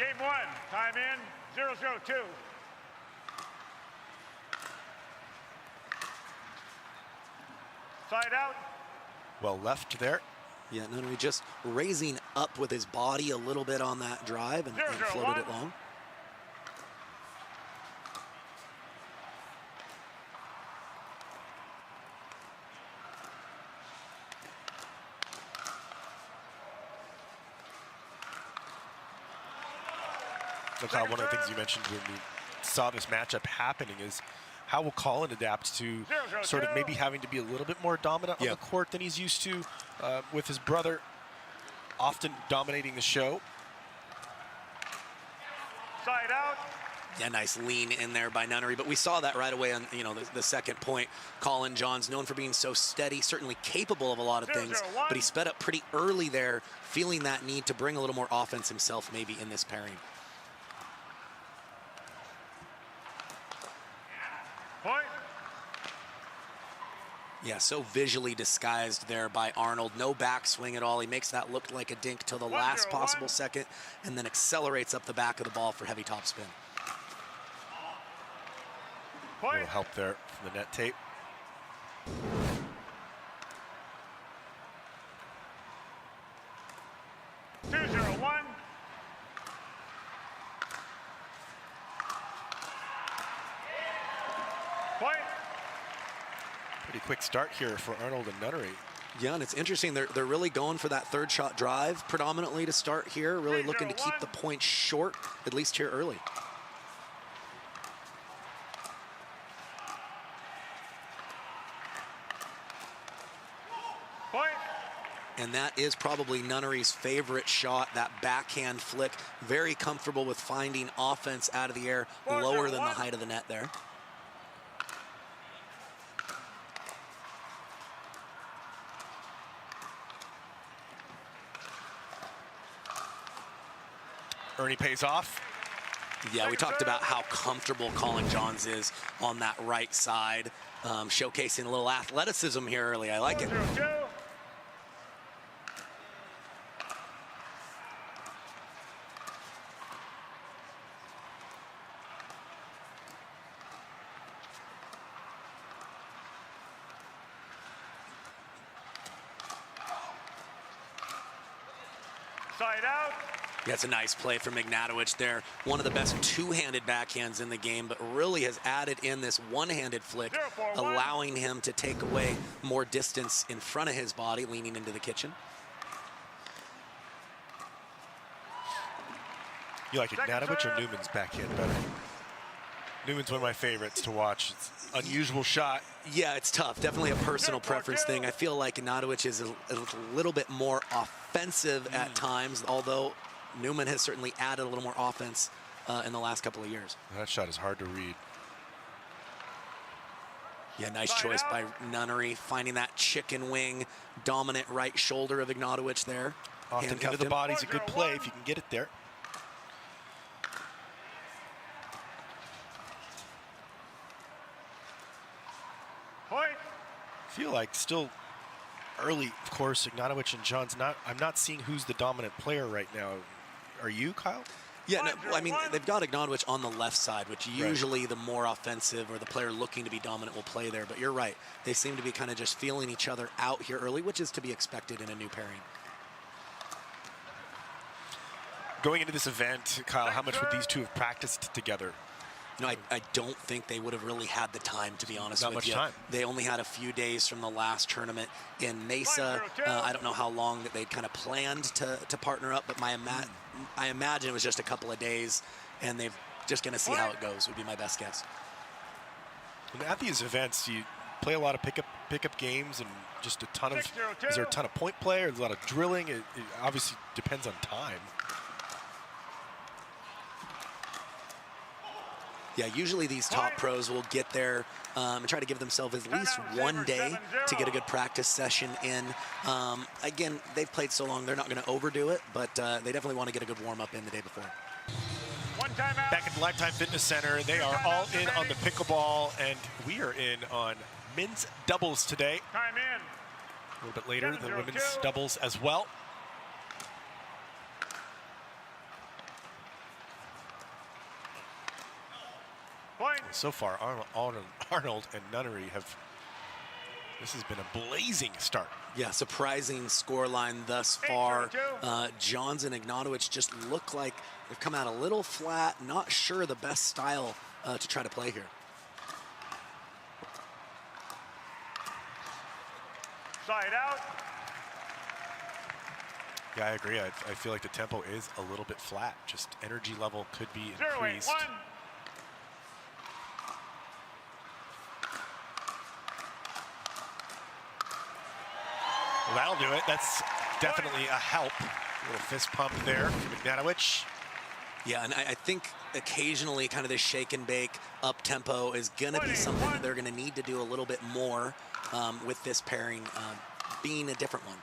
Game 1, time in, 0-0-2. Side out. Well left there. Yeah, Nunnery just raising up with his body a little bit on that drive and floated it long. Look how one of the things you mentioned when we saw this matchup happening is how will Colin adapt to sort of maybe having to be a little bit more dominant on the court than he's used to, with his brother often dominating the show. Side out. Yeah, nice lean in there by Nunnery, but we saw that right away on the second point. Colin Johns, known for being so steady, certainly capable of a lot of things, but he sped up pretty early there, feeling that need to bring a little more offense himself maybe in this pairing. Point. Yeah, so visually disguised there by Arnold. No backswing at all. He makes that look like a dink till the last possible second and then accelerates up the back of the ball for heavy topspin. A little help there from the net tape. Pretty quick start here for Arnold and Nunnery. Yeah, and it's interesting. They're really going for that third shot drive predominantly to start here, really looking to keep the points short, at least here early. Point. And that is probably Nunnery's favorite shot, that backhand flick. Very comfortable with finding offense out of the air, lower than the height of the net there. Ernie pays off. Yeah, we talked about how comfortable Colin Johns is on that right side, showcasing a little athleticism here early. I like it. Side out. Yeah, it's a nice play from Ignatowich there. One of the best two-handed backhands in the game, but really has added in this one-handed flick, allowing him to take away more distance in front of his body, leaning into the kitchen. You like Ignatowich or Newman's backhand better? Newman's one of my favorites to watch. It's an unusual shot. Yeah, it's tough. Definitely a personal preference thing. I feel like Ignatowich is a little bit more offensive at times, although Newman has certainly added a little more offense in the last couple of years. That shot is hard to read. Yeah, nice choice by Nunnery, finding that chicken wing, dominant right shoulder of Ignatowich there. Often into the body's a good play if you can get it there. I feel like still early, of course. Ignatowich and Johns. I'm not seeing who's the dominant player right now. Are you, Kyle? Yeah, no, I mean, they've got Ignatowich on the left side, which usually the more offensive or the player looking to be dominant will play there. But you're right. They seem to be kind of just feeling each other out here early, which is to be expected in a new pairing. Going into this event, Kyle, how much would these two have practiced together? You know, I don't think they would have really had the time, to be honest with you. Not much time. They only had a few days from the last tournament in Mesa. I don't know how long that they'd kind of planned to partner up, but I imagine it was just a couple of days, and they're just going to see how it goes, would be my best guess. And at these events, you play a lot of pickup games and just a ton of, is there a ton of point play or a lot of drilling? It obviously depends on time. Yeah, again, these top pros will get there and try to give themselves at least one day to get a good practice session in. Again, they've played so long, they're not going to overdo it, but they definitely want to get a good warm-up in the day before. Back at the Lifetime Fitness Center, they are all in on the pickleball, and we are in on men's doubles today. Time in. A little bit later, the women's doubles as well. Point. So far, Arnold and Nunnery have, this has been a blazing start. Yeah, surprising scoreline thus far. Johns and Ignatowich just look like they've come out a little flat, not sure the best style to try to play here. Side out. Yeah, I agree. I feel like the tempo is a little bit flat. Just energy level could be 0-8-1. increased. Well, that'll do it. That's definitely a help. A little fist pump there from Ignatowich. Yeah, and I think occasionally kind of this shake and bake up tempo is going to be something that they're going to need to do a little bit more with this pairing being a different one.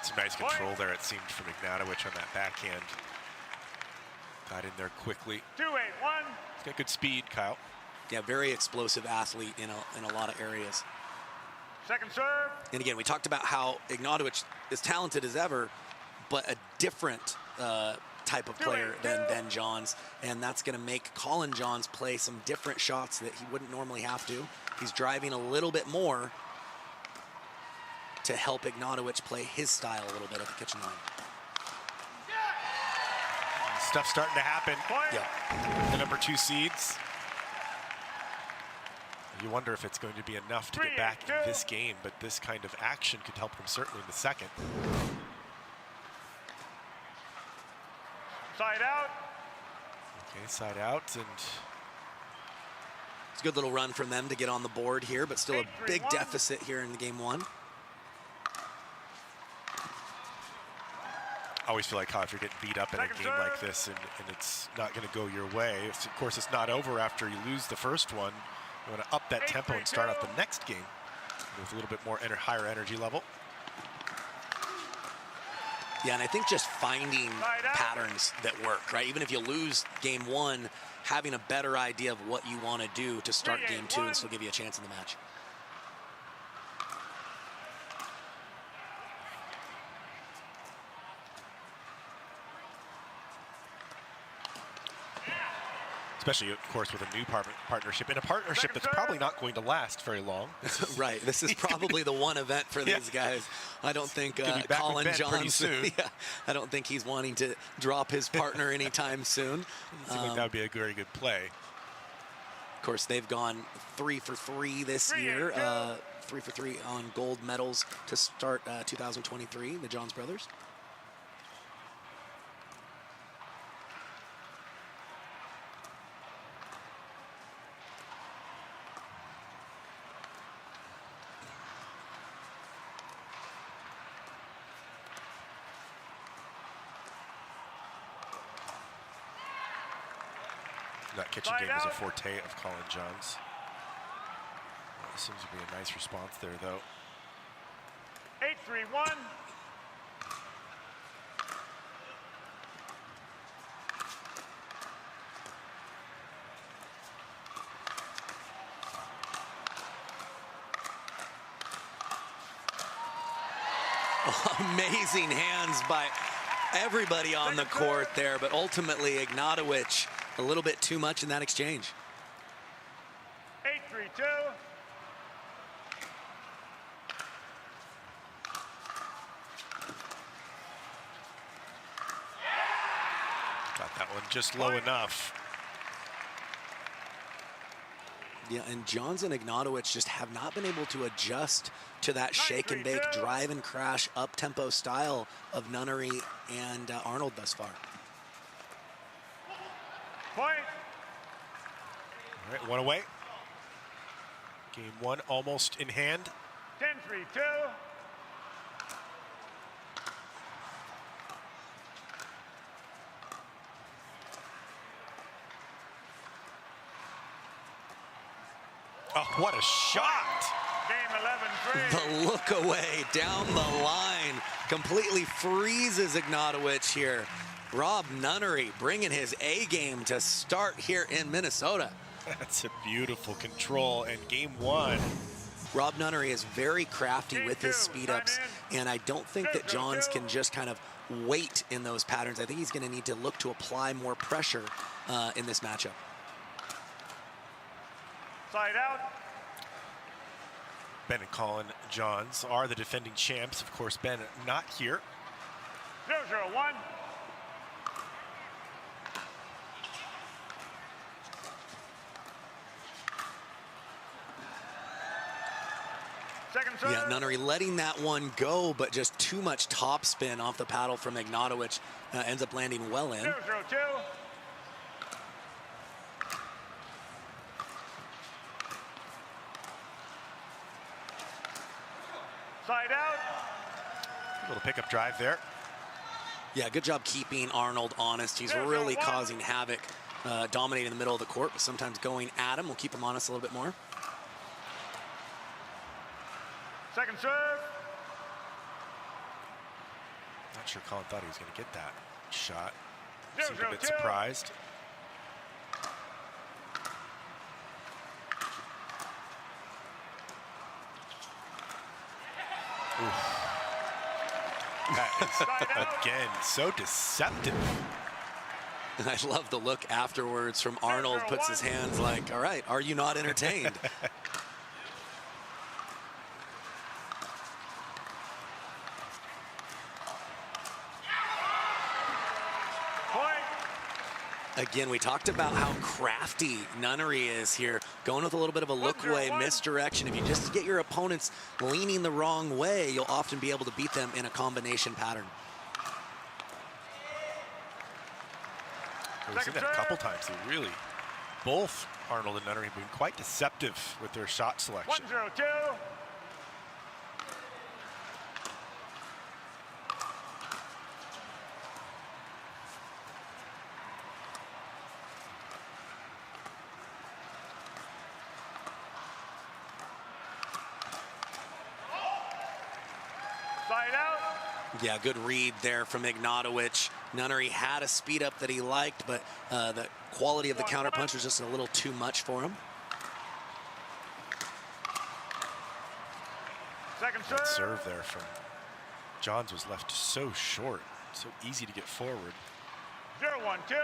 Some nice control there, it seemed, from Ignatowich on that backhand. Got in there quickly. 2-8-1. He's got good speed, Kyle. Yeah, very explosive athlete in a lot of areas. Second serve. And again, we talked about how Ignatowich is talented as ever, but a different type of player than Johns, and that's going to make Colin Johns play some different shots that he wouldn't normally have to. He's driving a little bit more to help Ignatowich play his style a little bit at the kitchen line. Stuff's starting to happen. Yeah. The number 2 seeds. You wonder if it's going to be enough to get back in this game, but this kind of action could help them certainly in the second. Side out. Okay, side out, and It's a good little run from them to get on the board here, but still a big deficit here in the game one. I always feel like if you're getting beat up in a game like this and it's not going to go your way, of course it's not over after you lose the first one. You want to up that tempo and start out the next game with a little bit more higher energy level. Yeah, and I think just finding patterns that work, right? Even if you lose game one, having a better idea of what you want to do to start game two and still give you a chance in the match. Especially, of course, with a new partnership, and a partnership that's probably not going to last very long. Right, this is probably the one event for these guys. I don't think Colin Johns, I don't think he's wanting to drop his partner anytime soon. Seems like that would be a very good play. Of course, they've gone 3 for 3 this year. 3 for 3 on gold medals to start 2023, the Johns brothers. That kitchen game is a forte of Colin Johns. This seems to be a nice response there, though. 8-3-1. Amazing hands by everybody on the court there, but ultimately Ignatowich a little bit too much in that exchange. 8-3-2. Got that one just low enough. Yeah, and Johns and Ignatowich just have not been able to adjust to that shake and bake, drive and crash, up-tempo style of Nunnery and Arnold thus far. Point. All right, one away. Game one almost in hand. 10-3-2. Oh, what a shot! Game 11-3. The look away down the line completely freezes Ignatowich here. Rob Nunnery bringing his A game to start here in Minnesota. That's a beautiful control, and game one Rob Nunnery is very crafty with his speed ups, and I don't think that Johns can just kind of wait in those patterns. I think he's going to need to look to apply more pressure in this matchup. Side out. Ben and Colin Johns are the defending champs. Of course, Ben not here. 0-0-1. Second serve. Yeah, Nunnery letting that one go, but just too much topspin off the paddle from Ignatowich. Ends up landing well in. 0-0-2. Side out. A little pickup drive there. Yeah, good job keeping Arnold honest. He's really causing havoc, dominating the middle of the court, but sometimes going at him will keep him honest a little bit more. Second serve. Not sure Colin thought he was going to get that shot. Seemed a bit 0-0-2. surprised. Oof. That is, again, so deceptive. And I love the look afterwards from Arnold. Puts his hands like, all right, are you not entertained? Again, we talked about how crafty Nunnery is here, going with a little bit of a look-away misdirection. If you just get your opponents leaning the wrong way, you'll often be able to beat them in a combination pattern. We've seen that a couple times. They really, both Arnold and Nunnery have been quite deceptive with their shot selection. 1-0-2. Side out. Yeah, good read there from Ignatowich. Nunnery had a speed up that he liked, but the quality of the counter punch was just a little too much for him. Second serve. That serve there from Johns was left so short, so easy to get forward. 0-1-2.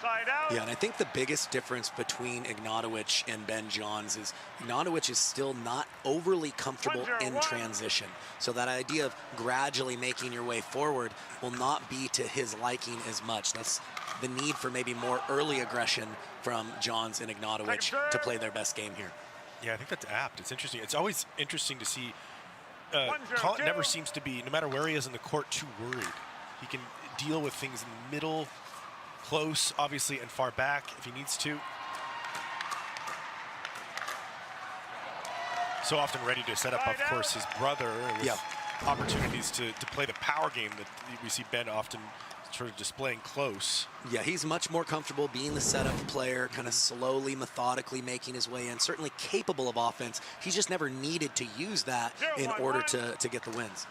Side out. Yeah, and I think the biggest difference between Ignatowich and Ben Johns is Ignatowich is still not overly comfortable in transition. So that idea of gradually making your way forward will not be to his liking as much. That's the need for maybe more early aggression from Johns and Ignatowich to play their best game here. Yeah, I think that's apt. It's interesting. It's always interesting to see. Colin never seems to be, no matter where he is in the court, too worried. He can deal with things in the middle, close, obviously, and far back if he needs to. So often ready to set up, of course, his brother with opportunities to play the power game that we see Ben often sort of displaying close. Yeah, he's much more comfortable being the setup player, kind of slowly, methodically making his way in. Certainly capable of offense. He's just never needed to use that in order to get the wins.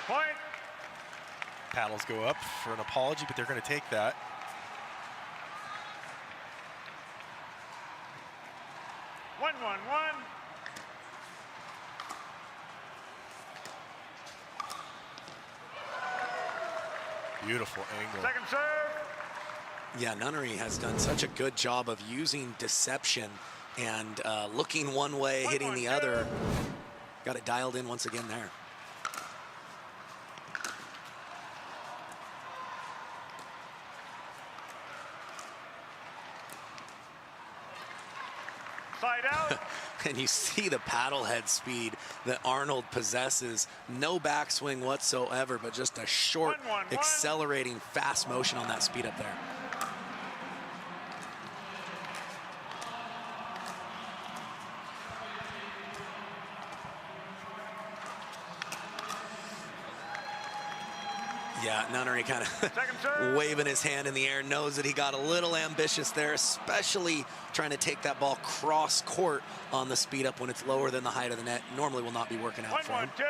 Point. Paddles go up for an apology, but they're going to take that. One. Beautiful angle. Second serve. Yeah, Nunnery has done such a good job of using deception and looking one way, hitting the other. Got it dialed in once again there. Side out. And you see the paddle head speed that Arnold possesses. No backswing whatsoever, but just a short, accelerating, fast motion on that speed up there. Yeah, Nunnery kind of waving his hand in the air, knows that he got a little ambitious there, especially trying to take that ball cross court on the speed up when it's lower than the height of the net. Normally will not be working out for him. 1-1-2.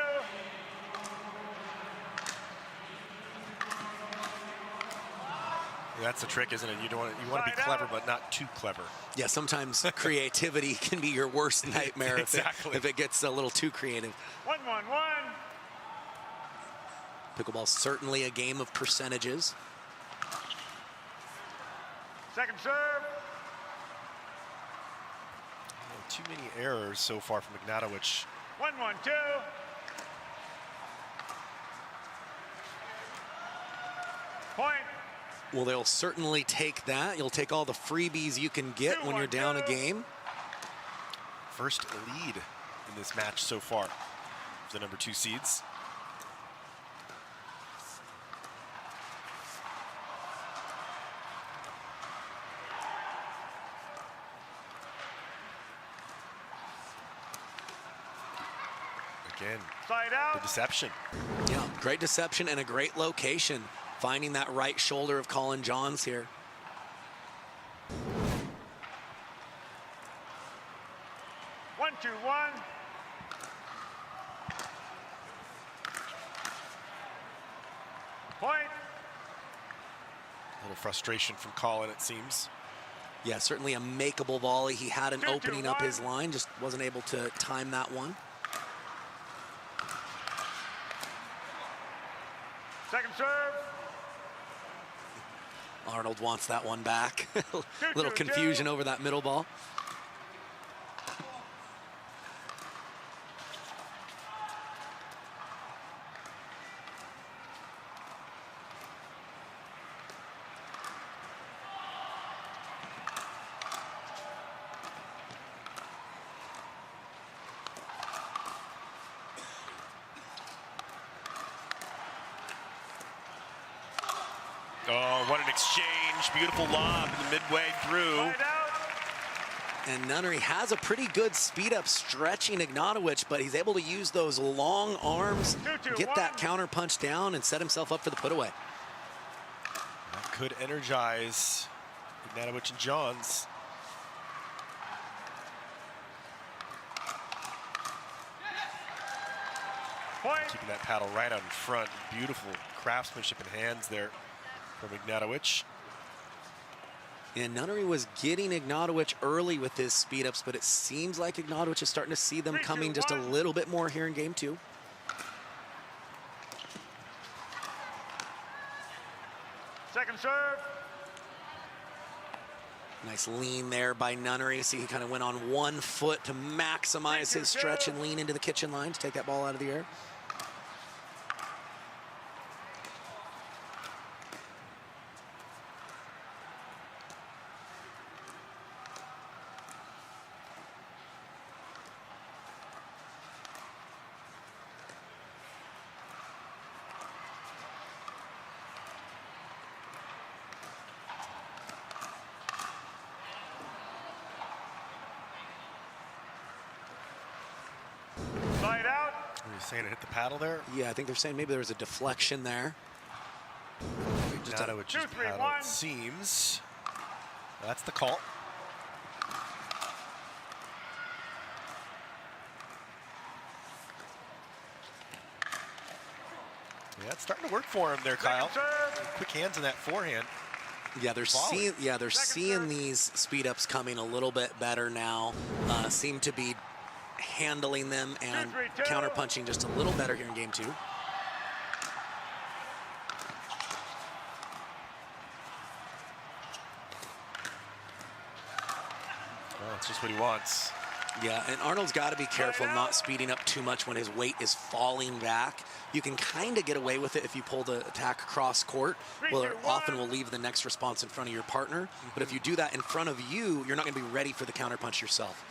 That's the trick, isn't it? You want to be clever, but not too clever. Yeah, sometimes creativity can be your worst nightmare Exactly. if it gets a little too creative. 1-1-1. Pickleball certainly a game of percentages. Second serve. Too many errors so far from Ignatowich. 1-1-2. Point. Well, they'll certainly take that. You'll take all the freebies you can get when you're down a game. First lead in this match so far for the number 2 seeds. Again, Side out. the deception. Yeah, great deception and a great location. Finding that right shoulder of Colin Johns here. One, two, one. Point. A little frustration from Colin, it seems. Yeah, certainly a makeable volley. He had an 2-2-1. opening up his line, just wasn't able to time that one. Second serve. Arnold wants that one back. Little 2-2-2. confusion over that middle ball. Oh, what an exchange. Beautiful lob in the midway through. Side out. And Nunnery has a pretty good speed up stretching Ignatowich, but he's able to use those long arms, 2-2-1. get that counter punch down and set himself up for the put away. That could energize Ignatowich and Johns. Point. Keeping that paddle right out in front. Beautiful craftsmanship and hands there from Ignatowich. And Nunnery was getting Ignatowich early with his speed ups, but it seems like Ignatowich is starting to see them 3, 2, coming just a 1. little bit more here in game 2. Second serve. Nice lean there by Nunnery. See, he kind of went on one foot to maximize his stretch and lean into the kitchen line to take that ball out of the air. Side out. Are you saying it hit the paddle there? Yeah, I think they're saying maybe there was a deflection there. Ignatowich's 2, 3, paddle, 1. it seems. That's the call. Yeah, it's starting to work for him there, Kyle. Second serve. Quick hands in that forehand. Yeah, they're Volley. seeing serve. these speed ups coming a little bit better now. Seem to be handling them and 2-3-2. counter punching just a little better here in game 2. Well, that's just what he wants. Yeah, and Arnold's got to be careful not speeding up too much when his weight is falling back. You can kind of get away with it if you pull the attack across court. Well, it 3, 2, 1. often will leave the next response in front of your partner. But if you do that in front of you, you're not going to be ready for the counter punch yourself.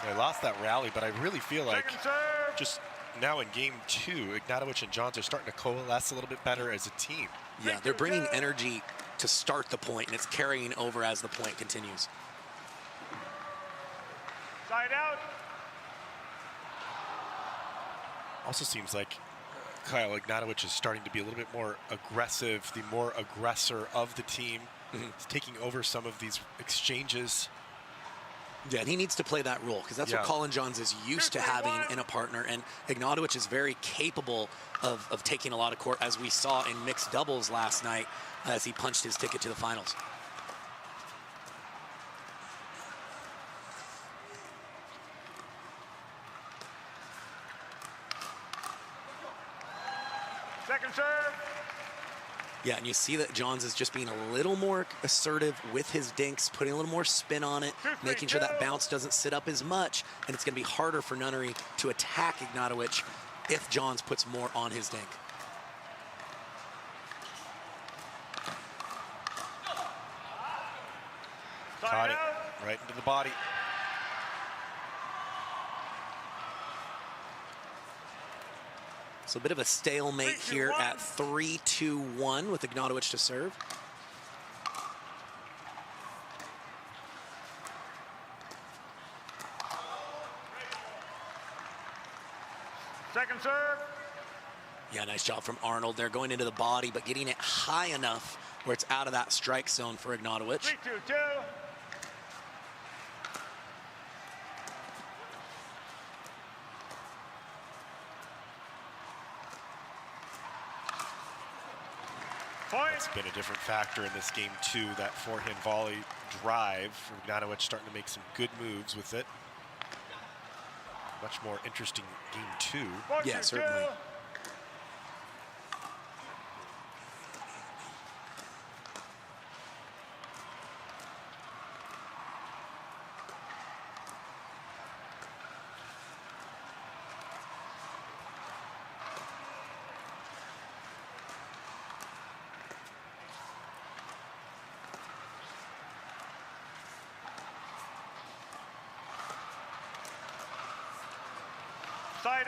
They lost that rally, but I really feel like Second serve. just now in game 2, Ignatowich and Johns are starting to coalesce a little bit better as a team. Yeah, they're bringing energy to start the point, and it's carrying over as the point continues. Side out. Also seems like Kyle Ignatowich is starting to be a little bit more aggressive, the more aggressor of the team. He's taking over some of these exchanges. Yeah, and he needs to play that role because that's what Colin Johns is used to having in a partner. And Ignatowich is very capable of taking a lot of court, as we saw in mixed doubles last night as he punched his ticket to the finals. Second serve. Yeah, and you see that Johns is just being a little more assertive with his dinks, putting a little more spin on it, making sure that bounce doesn't sit up as much, and it's going to be harder for Nunnery to attack Ignatowich if Johns puts more on his dink. Caught it right into the body. So a bit of a stalemate here at 3-2-1 with Ignatowich to serve. Second serve. Yeah, nice job from Arnold there, going into the body, but getting it high enough where it's out of that strike zone for Ignatowich. 3-2-2. It's been a different factor in this game too, that forehand volley drive for Ignatowich, starting to make some good moves with it. Much more interesting game two. Yeah, certainly.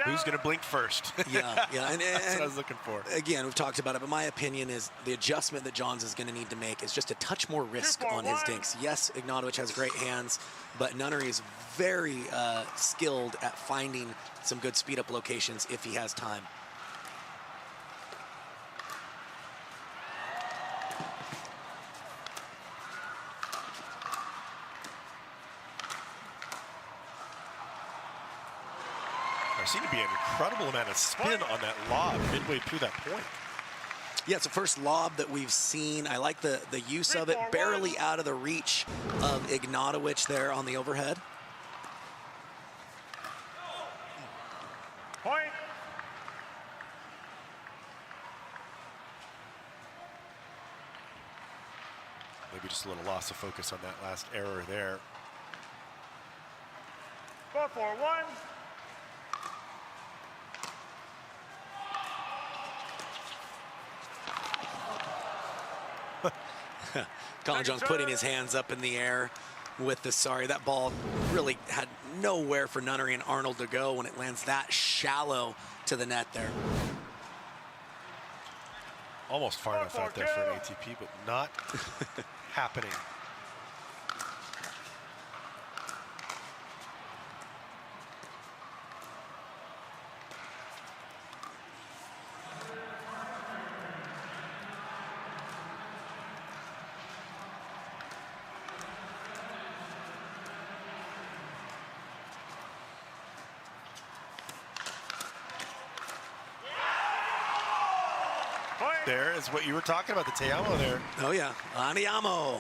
Who's going to blink first? Yeah, and that's what I was looking for. Again, we've talked about it, but my opinion is the adjustment that Johns is going to need to make is just a touch more risk on his dinks. Yes, Ignatowich has great hands, but Nunnery is very skilled at finding some good speed-up locations if he has time. There seemed to be an incredible amount of spin on that lob midway through that point. Yeah, it's the first lob that we've seen. I like the use of it, barely out of the reach of Ignatowich there on the overhead. Point. Maybe just a little loss of focus on that last error there. 4-4-1. Colin Johns putting his hands up in the air with the sorry. That ball really had nowhere for Nunnery and Arnold to go when it lands that shallow to the net there. Almost far enough out there for an ATP, but not happening. There is what you were talking about, the Te Amo there. Oh yeah, Andiamo.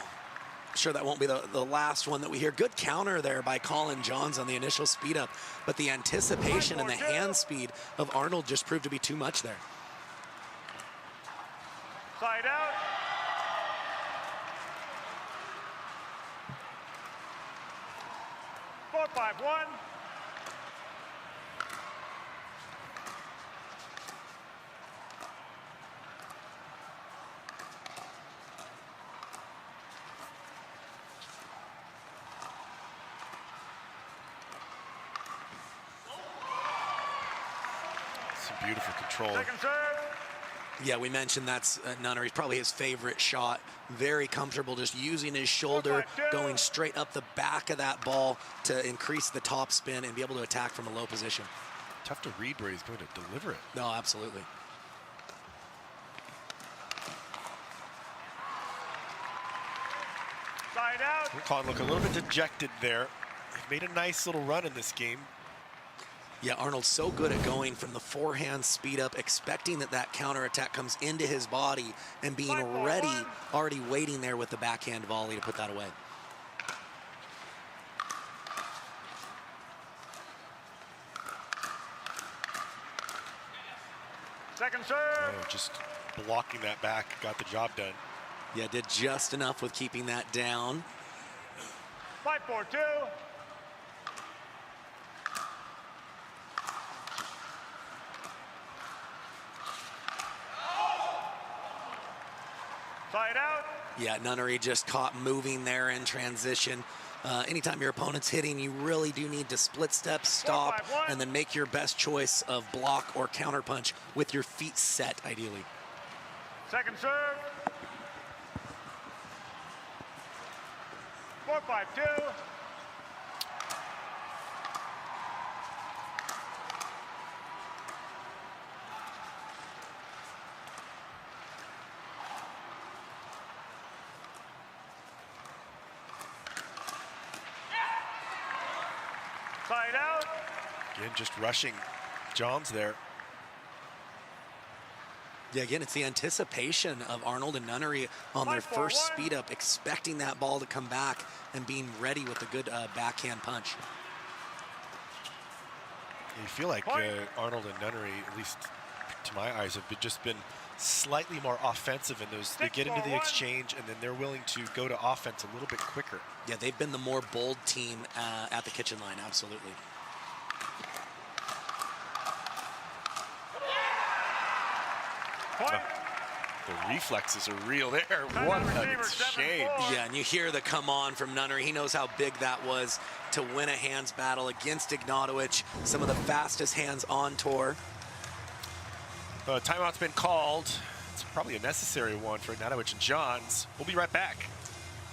Sure, that won't be the last one that we hear. Good counter there by Colin Johns on the initial speed up, but the anticipation and the hand speed of Arnold just proved to be too much there. Side out. Four, 5-1. Some beautiful control. Second serve. Yeah, we mentioned that's Nunnery's probably his favorite shot. Very comfortable just using his shoulder, going straight up the back of that ball to increase the top spin and be able to attack from a low position. Tough to read where he's going to deliver it. No, absolutely. Side out. Colin look a little bit dejected there made a nice little run in this game. Yeah, Arnold's so good at going from the forehand speed up, expecting that counterattack comes into his body and being ready, already waiting there with the backhand volley to put that away. Second serve. Oh, just blocking that back, got the job done. Yeah, did just enough with keeping that down. 5-4-2. Side out. Yeah, Nunnery just caught moving there in transition. Anytime your opponent's hitting, you really do need to split step, stop, 4-5-1. and then make your best choice of block or counterpunch with your feet set, ideally. Second serve. 4-5-2. Side out. Again, just rushing Johns there. Yeah, again, it's the anticipation of Arnold and Nunnery on their 5-4-1. first speed up, expecting that ball to come back and being ready with a good backhand punch. You feel like Arnold and Nunnery, at least to my eyes, have just been slightly more offensive in those. They get into the 6-4-1. exchange, and then they're willing to go to offense a little bit quicker. Yeah, they've been the more bold team at the kitchen line, absolutely. Point. The reflexes are real there. Time What out a receiver, 7-4. change. Yeah, and you hear the come on from Nunnery. He knows how big that was to win a hands battle against Ignatowich, some of the fastest hands on tour. Timeout's been called. It's probably a necessary one for Ignatowich and Johns. We'll be right back.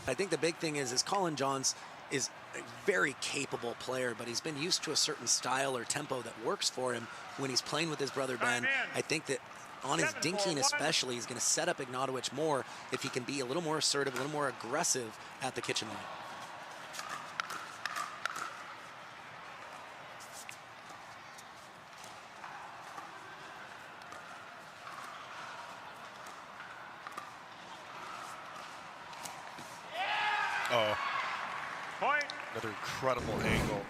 I think the big thing is Colin Johns is a very capable player, but he's been used to a certain style or tempo that works for him when he's playing with his brother Ben. Time in. I think that on his 7-4-1. dinking especially, he's going to set up Ignatowich more if he can be a little more assertive, a little more aggressive at the kitchen line. Oh, Point. another incredible angle.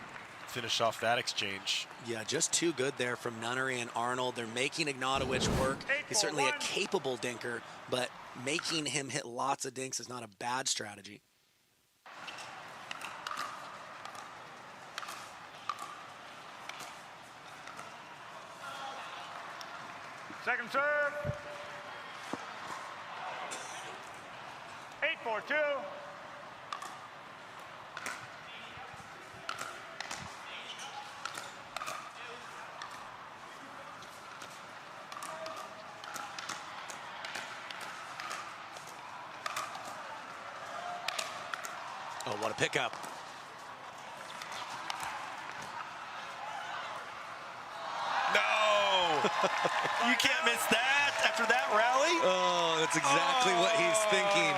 Finish off that exchange. Yeah, just too good there from Nunnery and Arnold. They're making Ignatowich work. He's certainly a 8-4-1. capable dinker, but making him hit lots of dinks is not a bad strategy. Second serve. 8-4-2. Oh, what a pickup. No! You can't miss that after that rally. Oh, that's exactly what he's thinking.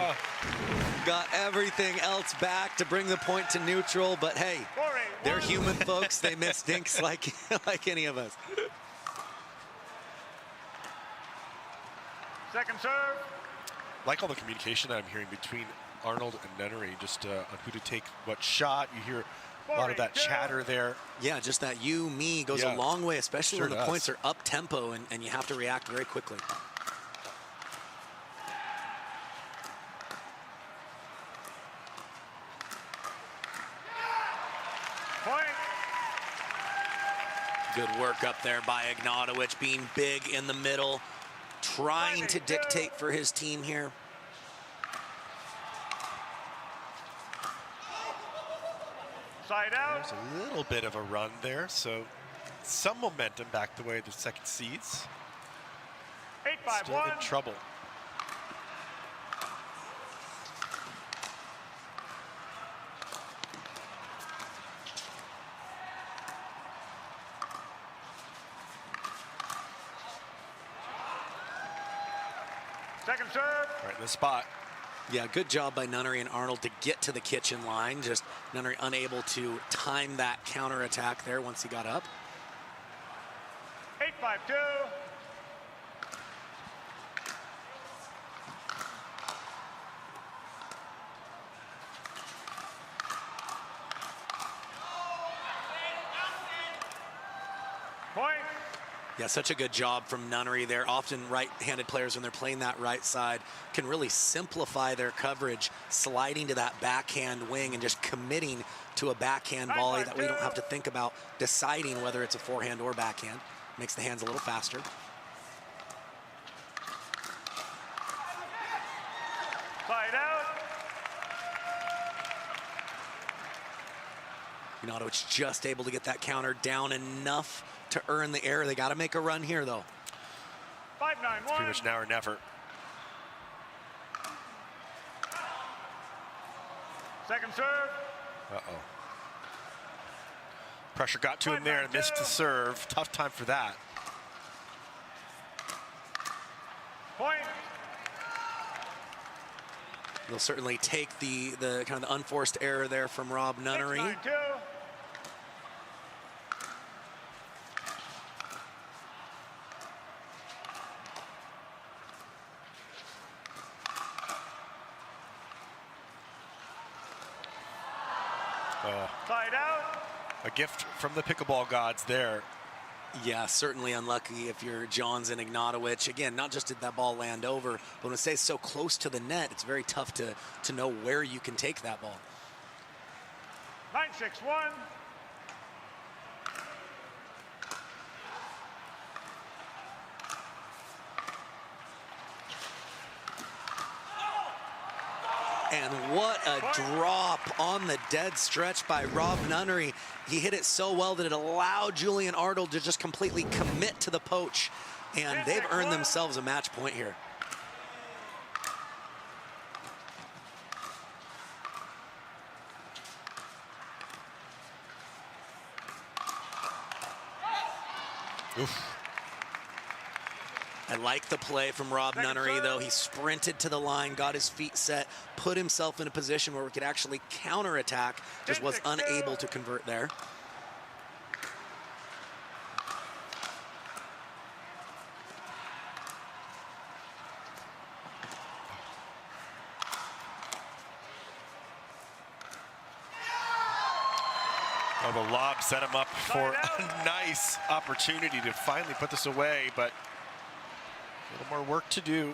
Got everything else back to bring the point to neutral, but hey, 4-8-1. they're human folks. They miss dinks like any of us. Second serve. Like all the communication that I'm hearing between Arnold and Nunnery, just on who to take what shot. You hear a lot of that 4-8-2. chatter there. Yeah, just that you, me goes Yeah. a long way, especially Sure when the does. points are up tempo and you have to react very quickly. Point. Good work up there by Ignatowich, being big in the middle, trying to dictate for his team here. Side out. There's a little bit of a run there, so some momentum back the way of the second seeds. 8-5-1. Still in trouble. Second serve. Right in the spot. Yeah, good job by Nunnery and Arnold to get to the kitchen line. Just Nunnery unable to time that counterattack there once he got up. 8-5-2. Point. Yeah, such a good job from Nunnery there. Often right-handed players, when they're playing that right side, can really simplify their coverage, sliding to that backhand wing and just committing to a backhand volley that we don't have to think about deciding whether it's a forehand or backhand. Makes the hands a little faster. Side out. Ignatowich just able to get that counter down enough to earn the air. They got to make a run here, though. 5-9-1. Pretty much now or never. Second serve. Uh-oh. Pressure got to him there and missed the serve. Tough time for that. Point. They'll certainly take the kind of the unforced error there from Rob Nunnery. 6-9-2. Side out. A gift from the pickleball gods there. Yeah, certainly unlucky if you're Johns and Ignatowich. Again, not just did that ball land over, but when it stays so close to the net, it's very tough to know where you can take that ball. 9-6-1. And what a drop on the dead stretch by Rob Nunnery. He hit it so well that it allowed Julian Arnold to just completely commit to the poach. And they've earned themselves a match point here. Oof. I like the play from Rob Nunnery, though. He sprinted to the line, got his feet set, put himself in a position where we could actually counterattack, just was unable to convert there. Oh, the lob set him up for a nice opportunity to finally put this away, but a little more work to do.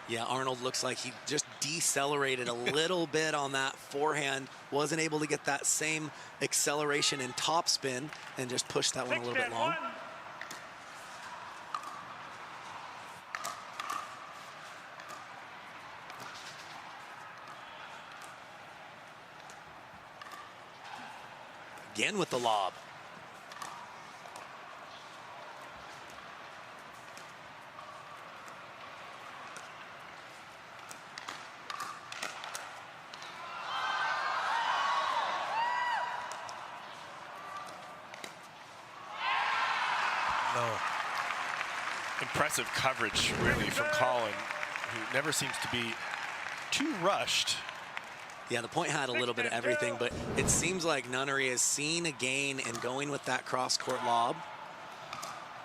Yeah, Arnold looks like he just decelerated a little bit on that forehand. Wasn't able to get that same acceleration and topspin and just pushed that one a little bit long. Again with the lob. Impressive coverage, really, from Colin, who never seems to be too rushed. Yeah, the point had a little bit of everything, but it seems like Nunnery is seeing a gain and going with that cross-court lob.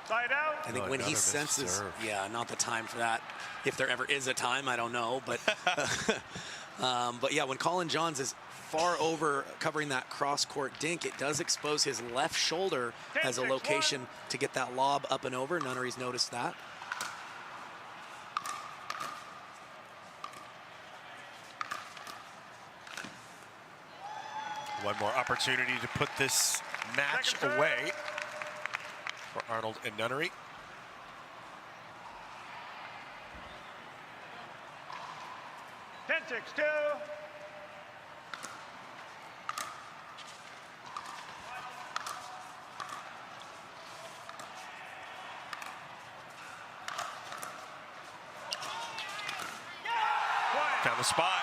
Side out. I think when he senses, yeah, not the time for that. If there ever is a time, I don't know, but but yeah, when Colin Johns is far over covering that cross-court dink, it does expose his left shoulder as a location to get that lob up and over. Nunnery's noticed that. One more opportunity to put this match away for Arnold and Nunnery. Ten, 6-2. Found the spot.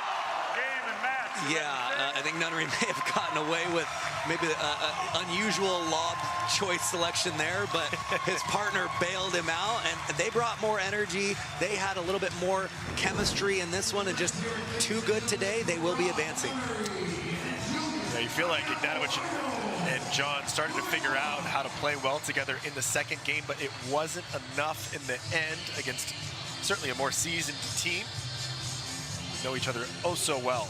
Game and match. Yeah, I think Nunnery may have gotten away with maybe an unusual lob choice selection there, but his partner bailed him out, and they brought more energy. They had a little bit more chemistry in this one, and just too good today. They will be advancing. Yeah, you feel like Ignatowich and John started to figure out how to play well together in the second game, but it wasn't enough in the end against certainly a more seasoned team. Know each other oh so well.